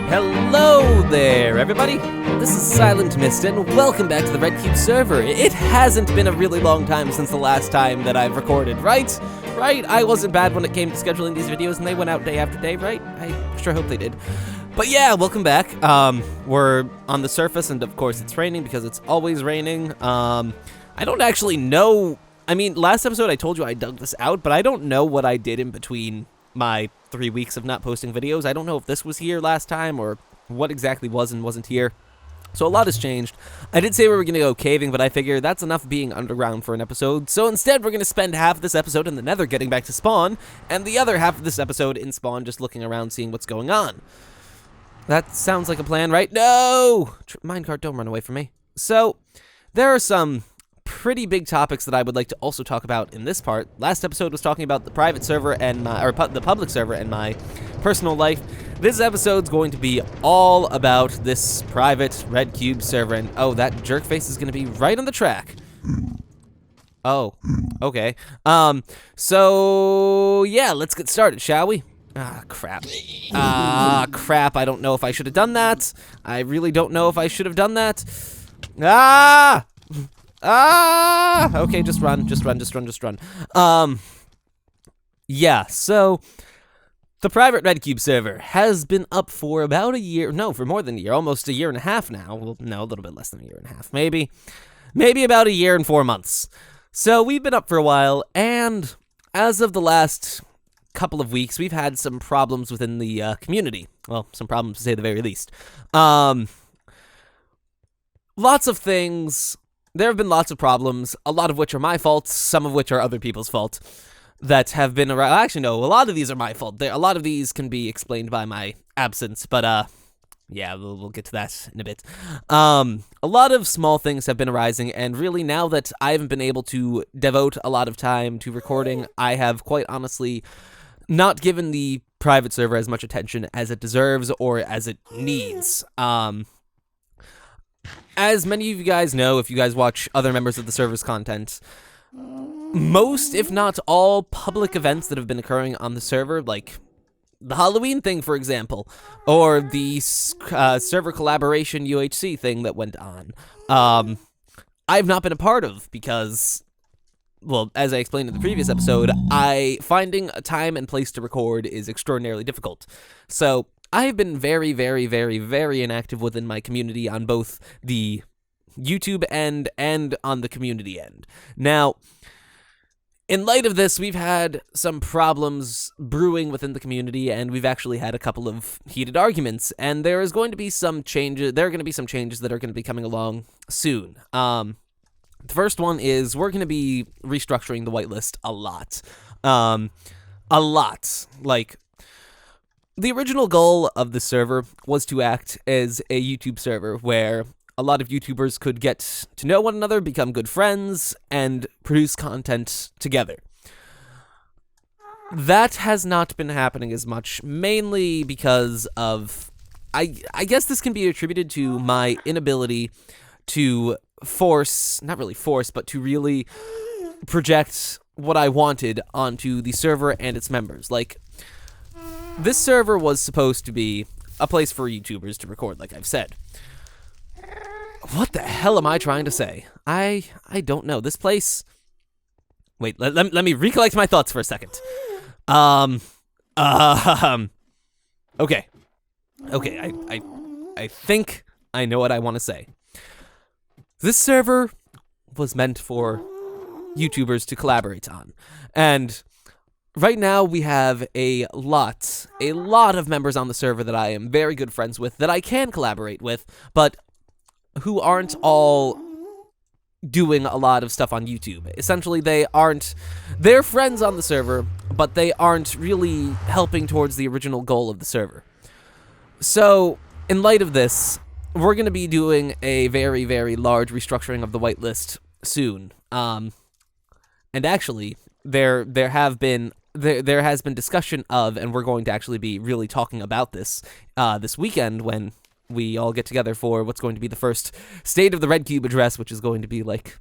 Hello there, everybody. This is Silent Mist, and welcome back to the RedCubed server. It hasn't been a really long time since the last time that I've recorded, right? Right? I wasn't bad when it came to scheduling these videos, and they went out day after day, right? I sure hope they did. But yeah, welcome back. We're on the surface, and of course it's raining because it's always raining. I don't actually know. I mean, last episode I told you I dug this out, but I don't know what I did in between my 3 weeks of not posting videos. I don't know if this was here last time or what exactly was and wasn't here. So a lot has changed. I did say we were going to go caving, but I figure that's enough being underground for an episode. So instead, we're going to spend half of this episode in the nether getting back to spawn, and the other half of this episode in spawn just looking around seeing what's going on. That sounds like a plan, right? No! Minecart, don't run away from me. So, there are some pretty big topics that I would like to also talk about in this part. Last episode was talking about the private server and the public server and my personal life. This episode's going to be all about this private RedCubed server, and oh, that jerk face is going to be right on the track. Oh, okay. So yeah, let's get started, shall we? Ah, crap. Crap, I don't know if I should have done that. I really don't know if I should have done that. Okay, just run. Yeah, so the private RedCubed server has been up for about a year, no, for more than a year, almost a year and a half now. Well, no, a little bit less than a year and a half, maybe about a year and 4 months. So we've been up for a while, and as of the last couple of weeks, we've had some problems within the community. Well, some problems to say the very least. Lots of things. There have been lots of problems, a lot of which are my fault, some of which are other people's fault, that have been around. Actually, no, a lot of these are my fault. A lot of these can be explained by my absence, but, yeah, we'll get to that in a bit. A lot of small things have been arising, and really now that I haven't been able to devote a lot of time to recording, I have quite honestly not given the private server as much attention as it deserves or as it needs. As many of you guys know, if you guys watch other members of the server's content, most, if not all, public events that have been occurring on the server, like the Halloween thing, for example, or the server collaboration UHC thing that went on, I've not been a part of because, well, as I explained in the previous episode, finding a time and place to record is extraordinarily difficult. So I have been very, very, very, very inactive within my community on both the YouTube end and on the community end. Now, in light of this, we've had some problems brewing within the community, and we've actually had a couple of heated arguments, and there are going to be some changes that are going to be coming along soon. The first one is we're going to be restructuring the whitelist a lot. A lot. Like, the original goal of the server was to act as a YouTube server where a lot of YouTubers could get to know one another, become good friends, and produce content together. That has not been happening as much, mainly because of, I guess this can be attributed to my inability to not really force, but to really project what I wanted onto the server and its members. Like, this server was supposed to be a place for YouTubers to record, like I've said. What the hell am I trying to say? I don't know. This place... Wait, let me recollect my thoughts for a second. Okay. Okay, I think I know what I want to say. This server was meant for YouTubers to collaborate on. And right now we have a lot of members on the server that I am very good friends with, that I can collaborate with, but who aren't all doing a lot of stuff on YouTube. Essentially, they're friends on the server, but they aren't really helping towards the original goal of the server. So, in light of this, we're going to be doing a very, very large restructuring of the whitelist soon. And actually, there has been discussion of, and we're going to actually be really talking about this this weekend when we all get together for what's going to be the first State of the RedCube address, which is going to be like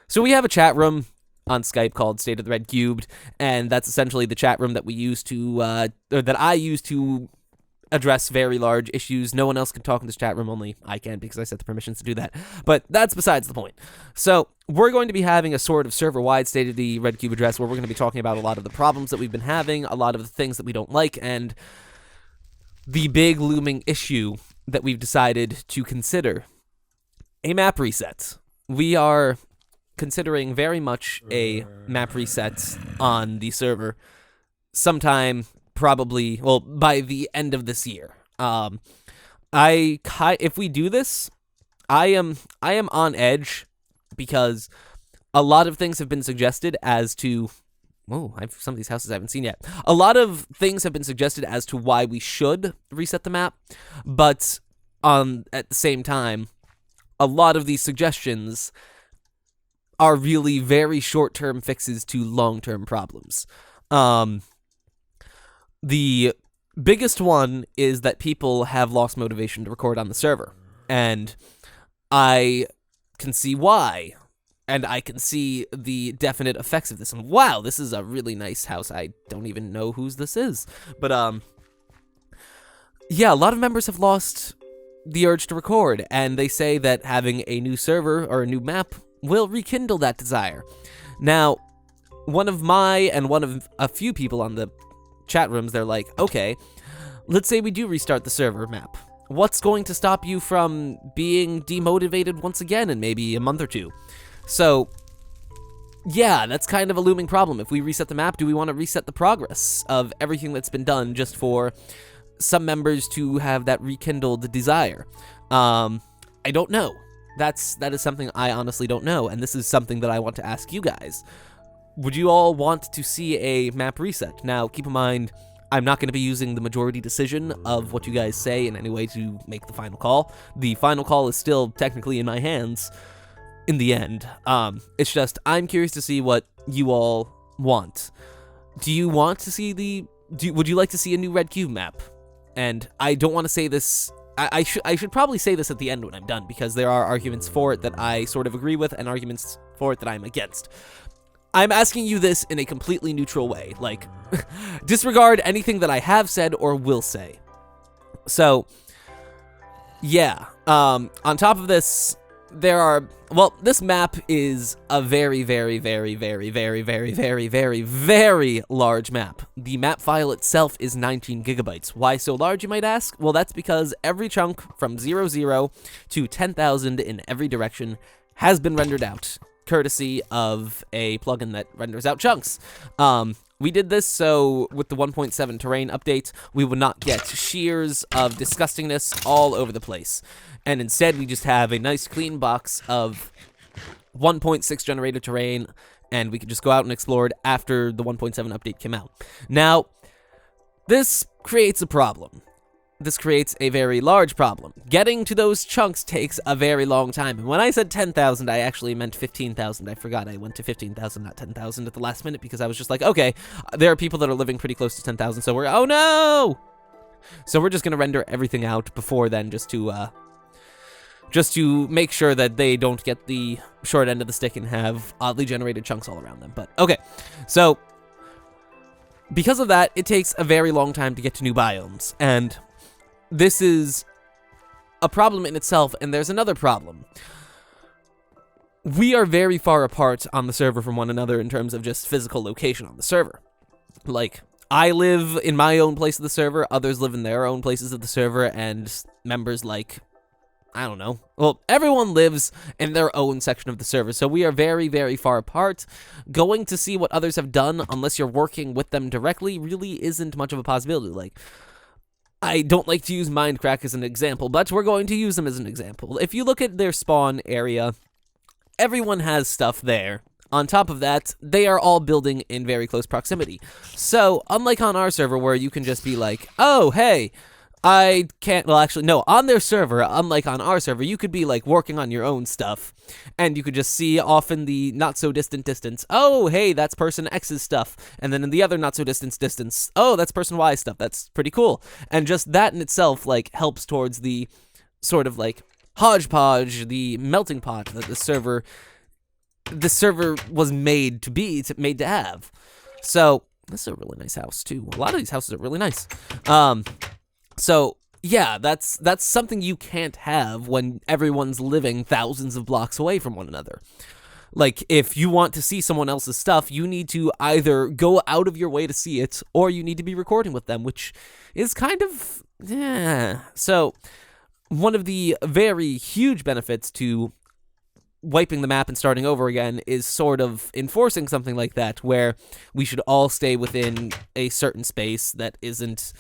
So we have a chat room on Skype called State of the RedCubed, and that's essentially the chat room that we use to, or that I use to address very large issues. No one else can talk in this chat room, only I can because I set the permissions to do that. But that's besides the point. So we're going to be having a sort of server-wide State of the RedCube address where we're going to be talking about a lot of the problems that we've been having, a lot of the things that we don't like, and the big looming issue that we've decided to consider: a map reset. We are considering very much a map reset on the server sometime, probably, well, by the end of this year. If we do this, I am on edge because a lot of things have been suggested as to, some of these houses I haven't seen yet. A lot of things have been suggested as to why we should reset the map, but at the same time, a lot of these suggestions are really very short-term fixes to long-term problems. The biggest one is that people have lost motivation to record on the server, and I can see why, and I can see the definite effects of this. And wow, this is a really nice house. I don't even know whose this is, but yeah, a lot of members have lost the urge to record, and they say that having a new server or a new map will rekindle that desire. Now, one of a few people on the chat rooms, they're like, okay, let's say we do restart the server map. What's going to stop you from being demotivated once again in maybe a month or two? So, yeah, that's kind of a looming problem. If we reset the map, do we want to reset the progress of everything that's been done just for some members to have that rekindled desire? I don't know. That is something I honestly don't know, and this is something that I want to ask you guys. Would you all want to see a map reset? Now, keep in mind, I'm not going to be using the majority decision of what you guys say in any way to make the final call. The final call is still technically in my hands in the end. It's just, I'm curious to see what you all want. Do you want to see would you like to see a new RedCube map? And I don't want to say this, I should probably say this at the end when I'm done, because there are arguments for it that I sort of agree with and arguments for it that I'm against. I'm asking you this in a completely neutral way, like, disregard anything that I have said or will say. So, yeah, on top of this, this map is a very, very, very, very, very, very, very, very, very large map. The map file itself is 19 gigabytes. Why so large, you might ask? Well, that's because every chunk from 00 to 10,000 in every direction has been rendered out, courtesy of a plugin that renders out chunks. We did this so with the 1.7 terrain update, we would not get shears of disgustingness all over the place. And instead, we just have a nice clean box of 1.6 generated terrain, and we could just go out and explore it after the 1.7 update came out. Now, this creates a problem. This creates a very large problem. Getting to those chunks takes a very long time. And when I said 10,000, I actually meant 15,000. I forgot I went to 15,000, not 10,000 at the last minute, because I was just like, okay, there are people that are living pretty close to 10,000, so oh no! So we're just going to render everything out before then, just to make sure that they don't get the short end of the stick and have oddly generated chunks all around them. But, okay, so because of that, it takes a very long time to get to new biomes, and this is a problem in itself, and there's another problem. We are very far apart on the server from one another in terms of just physical location on the server. Like, I live in my own place of the server, others live in their own places of the server, and members like, I don't know. Well, everyone lives in their own section of the server, so we are very, very far apart. Going to see what others have done, unless you're working with them directly, really isn't much of a possibility. Like, I don't like to use Mindcrack as an example, but we're going to use them as an example. If you look at their spawn area, everyone has stuff there. On top of that, they are all building in very close proximity. So, unlike on our server where you can just be like, oh, hey, I can't, well, actually, no, on their server, unlike on our server, you could be, like, working on your own stuff, and you could just see off in the not-so-distant distance, oh, hey, that's person X's stuff, and then in the other not-so-distant distance, oh, that's person Y's stuff, that's pretty cool, and just that in itself, like, helps towards the sort of, like, hodgepodge, the melting pot that the server the server was made to be, made to have. So this is a really nice house too. A lot of these houses are really nice. So yeah, that's something you can't have when everyone's living thousands of blocks away from one another. Like, if you want to see someone else's stuff, you need to either go out of your way to see it, or you need to be recording with them, which is kind of, yeah. So, one of the very huge benefits to wiping the map and starting over again is sort of enforcing something like that, where we should all stay within a certain space that isn't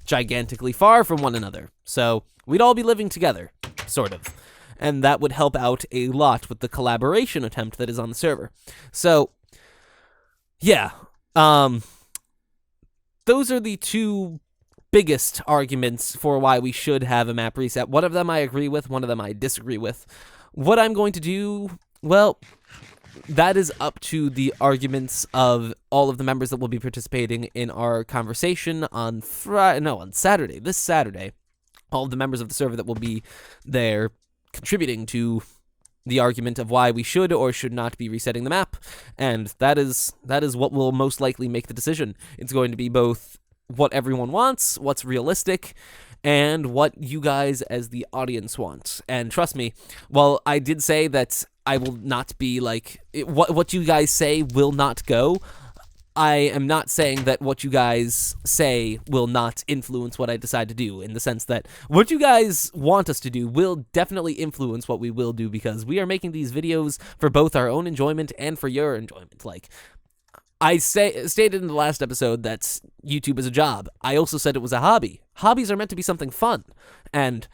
gigantically far from one another. So, we'd all be living together, sort of. And that would help out a lot with the collaboration attempt that is on the server. So, yeah. Those are the two biggest arguments for why we should have a map reset. One of them I agree with, one of them I disagree with. What I'm going to do, well, that is up to the arguments of all of the members that will be participating in our conversation on Saturday, this Saturday. All of the members of the server that will be there contributing to the argument of why we should or should not be resetting the map, and that is what will most likely make the decision. It's going to be both what everyone wants, what's realistic, and what you guys as the audience want. And trust me, while I did say that I will not be like, what you guys say will not go, I am not saying that what you guys say will not influence what I decide to do, in the sense that what you guys want us to do will definitely influence what we will do, because we are making these videos for both our own enjoyment and for your enjoyment. Like, I stated in the last episode that YouTube is a job. I also said it was a hobby. Hobbies are meant to be something fun. And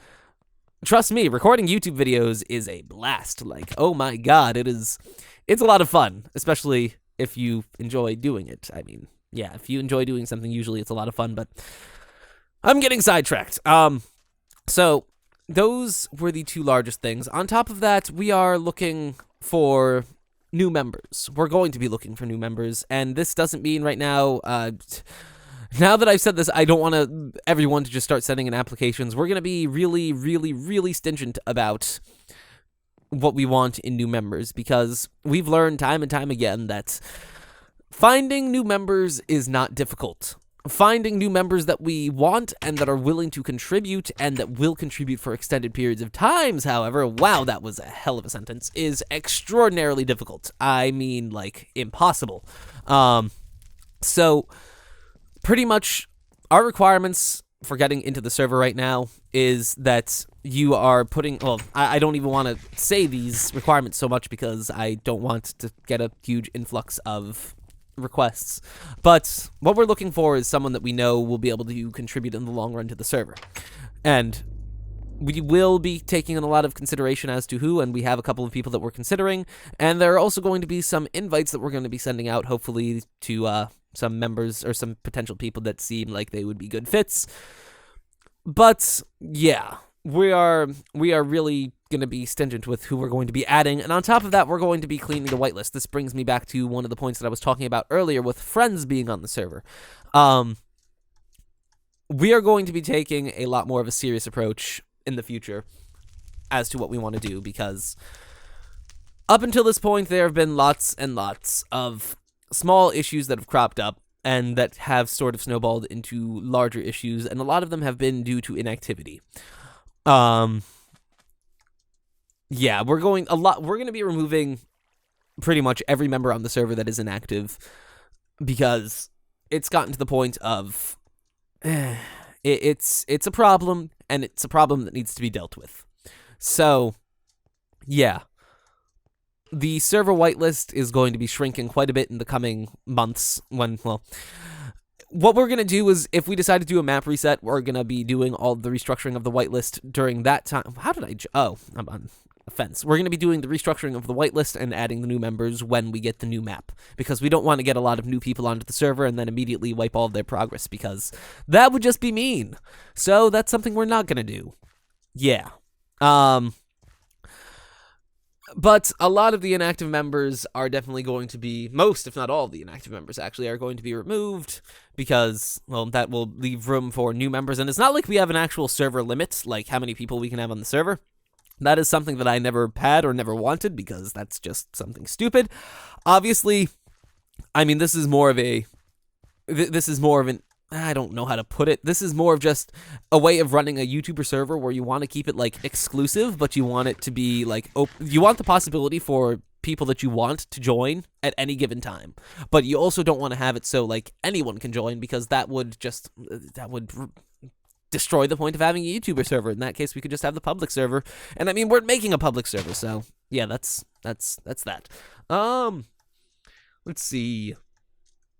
trust me, recording YouTube videos is a blast. Like, oh my god, it's a lot of fun, especially if you enjoy doing it. I mean, yeah, if you enjoy doing something, usually it's a lot of fun, but I'm getting sidetracked. So those were the two largest things. On top of that, we are looking for new members. We're going to be looking for new members, and this doesn't mean right now, now that I've said this, I don't want everyone to just start sending in applications. We're going to be really, really, really stringent about what we want in new members, because we've learned time and time again that finding new members is not difficult. Finding new members that we want and that are willing to contribute and that will contribute for extended periods of times, however, wow, that was a hell of a sentence, is extraordinarily difficult. I mean, like, impossible. So pretty much our requirements for getting into the server right now is that you are putting, well, I don't even want to say these requirements so much because I don't want to get a huge influx of requests, but what we're looking for is someone that we know will be able to contribute in the long run to the server. And we will be taking in a lot of consideration as to who, and we have a couple of people that we're considering, and there are also going to be some invites that we're going to be sending out, hopefully, to some members or some potential people that seem like they would be good fits. But yeah, we are really going to be stringent with who we're going to be adding, and on top of that, we're going to be cleaning the whitelist. This brings me back to one of the points that I was talking about earlier with friends being on the server. We are going to be taking a lot more of a serious approach in the future as to what we want to do, because up until this point, there have been lots and lots of small issues that have cropped up and that have sort of snowballed into larger issues, and a lot of them have been due to inactivity. Yeah, we're going to be removing pretty much every member on the server that is inactive, because it's gotten to the point of it's a problem, and it's a problem that needs to be dealt with. So, yeah. The server whitelist is going to be shrinking quite a bit in the coming months when, well, what we're going to do is, if we decide to do a map reset, we're going to be doing all the restructuring of the whitelist during that time. How did I... Oh, I'm on a fence. We're going to be doing the restructuring of the whitelist and adding the new members when we get the new map, because we don't want to get a lot of new people onto the server and then immediately wipe all of their progress, because that would just be mean. So that's something we're not going to do. Yeah. But a lot of the inactive members are definitely going to be, most, if not all of the inactive members actually, are going to be removed, because, well, that will leave room for new members. And it's not like we have an actual server limit, like how many people we can have on the server. That is something that I never had or never wanted because that's just something stupid. Obviously, I mean, this is more of an, I don't know how to put it. This is more of just a way of running a YouTuber server where you want to keep it like exclusive, but you want it to be like, you want the possibility for people that you want to join at any given time, but you also don't want to have it so like anyone can join, because that would destroy the point of having a YouTuber server. In that case, we could just have the public server, and I mean, we're making a public server, so yeah, that's that. Let's see.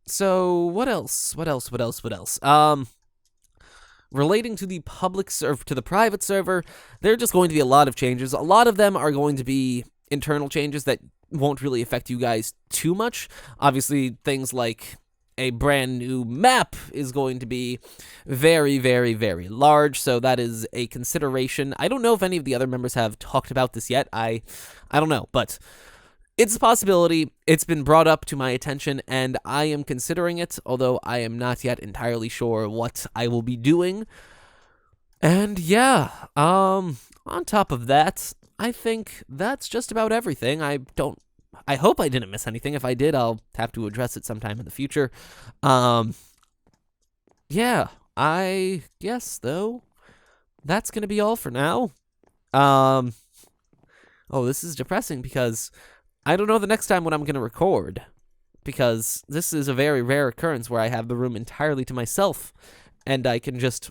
So what else? Relating to the public server, to the private server, there are just going to be a lot of changes. A lot of them are going to be internal changes that won't really affect you guys too much. Obviously, things like a brand new map is going to be very, very, very large, so that is a consideration. I don't know if any of the other members have talked about this yet. I don't know, but it's a possibility. It's been brought up to my attention, and I am considering it, although I am not yet entirely sure what I will be doing. And yeah, on top of that, I think that's just about everything. I hope I didn't miss anything. If I did, I'll have to address it sometime in the future. Yeah, I guess, though, that's going to be all for now. Oh, this is depressing because I don't know the next time when I'm going to record, because this is a very rare occurrence where I have the room entirely to myself, and I can just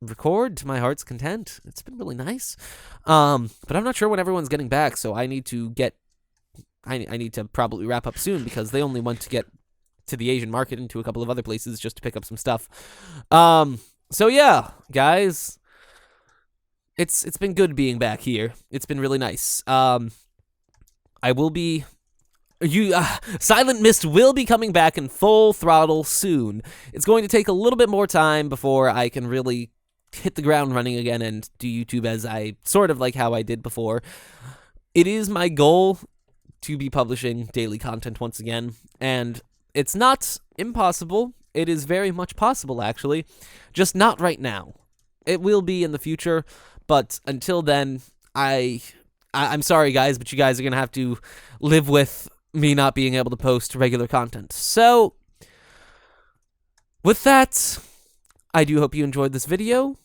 record to my heart's content. It's been really nice. But I'm not sure when everyone's getting back, so I need to probably wrap up soon, because they only went to get to the Asian market and to a couple of other places just to pick up some stuff. So yeah, guys, it's been good being back here. It's been really nice. Silent Mist will be coming back in full throttle soon. It's going to take a little bit more time before I can really hit the ground running again and do YouTube as I sort of like how I did before. It is my goal to be publishing daily content once again, and it's not impossible. It is very much possible, actually, just not right now. It will be in the future, but until then, I'm sorry, guys, but you guys are going to have to live with me not being able to post regular content. So, with that, I do hope you enjoyed this video,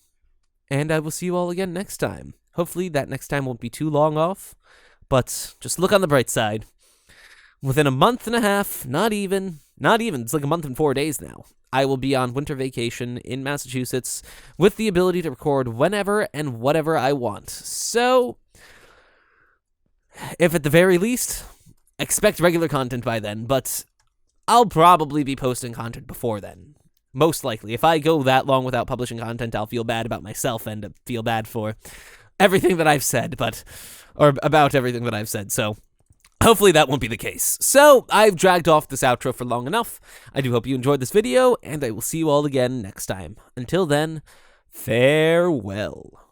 and I will see you all again next time. Hopefully that next time won't be too long off, but just look on the bright side. Within a month and a half, not even, it's like a month and 4 days now, I will be on winter vacation in Massachusetts with the ability to record whenever and whatever I want. So, if at the very least, expect regular content by then, but I'll probably be posting content before then. Most likely. If I go that long without publishing content, I'll feel bad about myself and feel bad for everything that I've said, or about everything that I've said, so hopefully that won't be the case. So, I've dragged off this outro for long enough. I do hope you enjoyed this video, and I will see you all again next time. Until then, farewell.